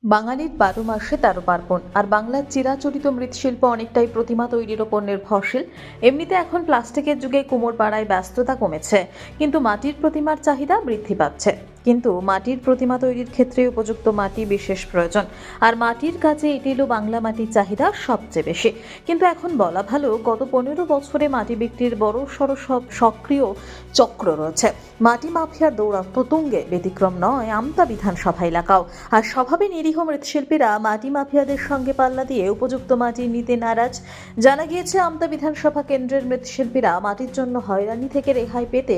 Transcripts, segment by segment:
বাঙালির ১২ মাসে ১৩ পার্বণ। আর বাংলার চিরাচরিত মৃৎশিল্প অনেকটাই প্রতিমা তৈরির ওপর নির্ভরশীল। এমনিতে এখন প্লাস্টিকের যুগে কুমোরপাড়ায় ব্যস্ততা কমেছে, কিন্তু মাটির প্রতিমার চাহিদা বৃদ্ধি পাচ্ছে। কিন্তু মাটির প্রতিমা তৈরির ক্ষেত্রে উপযুক্ত মাটি বিশেষ প্রয়োজন। আর মাটির কাজে এঁটেল ও বাংলা মাটির চাহিদা সবচেয়ে বেশি। কিন্তু এখন বলা ভালো, গত ১৫ বছরে মাটি বিক্রির বড় সড় সব সক্রিয় চক্র রয়েছে। মাটি মাফিয়ার দৌরাত্ম্য তুঙ্গে, ব্যতিক্রম নয় আমতা বিধানসভা এলাকাও। আর স্বভাবে নিরীহ মৃৎশিল্পীরা মাটি মাফিয়াদের সঙ্গে পাল্লা দিয়ে উপযুক্ত মাটি নিতে নারাজ। জানা গিয়েছে, আমতা বিধানসভা কেন্দ্রের মৃৎশিল্পীরা মাটির জন্য হয়রানি থেকে রেহাই পেতে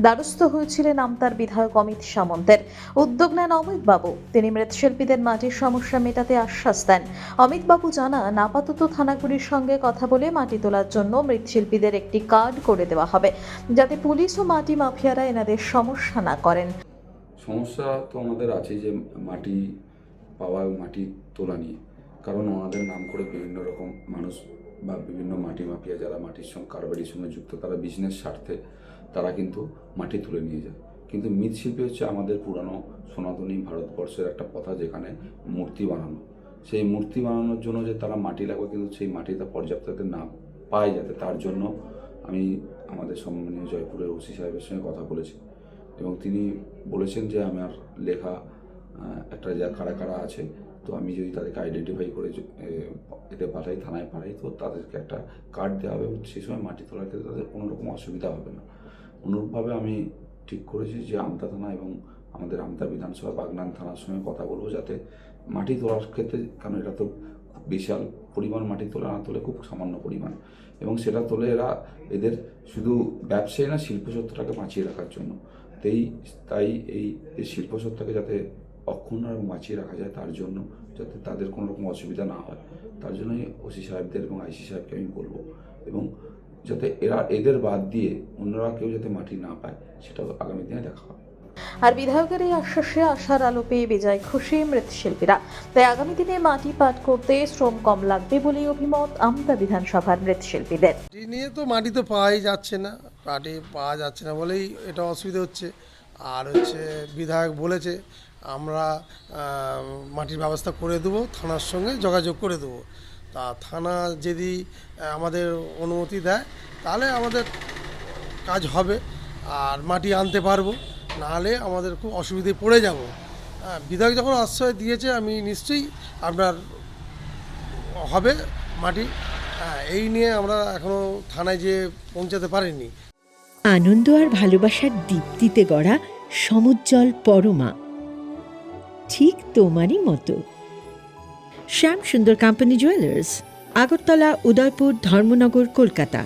দ্বারস্থ হয়েছিলেন আমতার বিধায়ক অমিত সামন্তের। উদ্যোগ নেন অমিত বাবু। তিনি মৃৎশিল্পীদের মাটির সমস্যা মেটাতে আশ্বাস দেন। অমিত বাবু জানান, আপাতত থানাগুলির সঙ্গে কথা বলে মাটি তোলার জন্য মৃৎশিল্পীদের একটি কার্ড করে দেওয়া হবে, যাতে পুলিশ ও মাটি মাফিয়ারা এনাদের সমস্যা না করেন। সমস্যা তো আমাদের আছে, যে মাটি পাওয়া, মাটি তোলা নিয়ে। কারণ ওনাদের নাম করে বিভিন্ন রকম মানুষ বা বিভিন্ন মাটি মাফিয়া যারা মাটির সঙ্গে কারবারির সঙ্গে যুক্ত, তারা বিজনেস স্বার্থে তারা কিন্তু মাটি তুলে নিয়ে যায়। কিন্তু মৃৎশিল্পী হচ্ছে আমাদের পুরানো সনাতনী ভারতবর্ষের একটা কথা, যেখানে মূর্তি বানানো। সেই মূর্তি বানানোর জন্য যে তারা মাটি লাগবে, কিন্তু সেই মাটিটা পর্যাপ্ত যাতে না পায়, যাতে তার জন্য আমি আমাদের সম্মানীয় জয়পুরের ওসি সাহেবের সঙ্গে কথা বলেছি, এবং তিনি বলেছেন যে আমার লেখা একটা যা কারা কারা আছে, তো আমি যদি তাদেরকে আইডেন্টিফাই করে এতে পাঠাই, থানায় পাঠাই, তো তাদেরকে একটা কার্ড দেওয়া হবে। সেই সময় মাটি তোলার ক্ষেত্রে তাদের কোনো রকম অসুবিধা হবে না। অনুরূপভাবে আমি ঠিক করেছি যে আমতা থানা এবং আমাদের আমতা বিধানসভা বাগনান থানার সঙ্গে কথা বলবো, যাতে মাটি তোলার ক্ষেত্রে, কারণ এটা তো খুব বিশাল পরিমাণ মাটি তোলা না তোলে, খুব সামান্য পরিমাণ, এবং সেটা তোলে এরা এদের শুধু ব্যবসায়ী না, শিল্পসত্ত্বটাকে বাঁচিয়ে রাখার জন্য। তাই এই শিল্পসত্ত্বকে যাতে অক্ষুণ্ণ এবং বাঁচিয়ে রাখা যায়, তার জন্য যাতে তাদের কোনো রকম অসুবিধা না হয়, তার জন্যই ওসি সাহেবদের এবং আইসি সাহেবকে আমি বলবো, এবং যাতে এদের বাদ দিয়ে অন্যরা কেউ যাতে মাটি না পায়, সেটা আগামী দিনে দেখা হবে। আর বিধায়কের এই আশ্বাসে আশার আলো পেয়ে বেজায় খুশি মৃৎশিল্পীরা। তাই আগামী দিনে মাটি পাট করতে শ্রম কম লাগবে বলেই অভিমত আমতা বিধানসভার মৃৎশিল্পীদের। মাটি নিয়ে তো মাটি তো পাওয়াই যাচ্ছে না, মাটি পাওয়া যাচ্ছে না বলেই এটা অসুবিধা হচ্ছে। আর বিধায়ক বলেছে আমরা মাটির ব্যবস্থা করে দেবো, থানার সঙ্গে যোগাযোগ করে দেবো। তা থানা যদি আমাদের অনুমতি দেয়, তাহলে আমাদের কাজ হবে আর মাটি আনতে পারবো, নাহলে আমাদের খুব অসুবিধায় পড়ে যাব। বিধায়ক যখন আশ্রয় দিয়েছে, আমি নিশ্চয়ই আপনার হবে মাটি। এই নিয়ে আমরা এখনও থানায় যেয়ে পৌঁছাতে পারিনি। আনন্দ আর ভালোবাসার দীপ্তিতে গড়া সমুজ্জ্বল পরমা, ঠিক তোমারই মতো। শ্যাম সুন্দর কোম্পানি জুয়েলার্স, আগরতলা, উদয়পুর, ধর্মনগর, কলকাতা।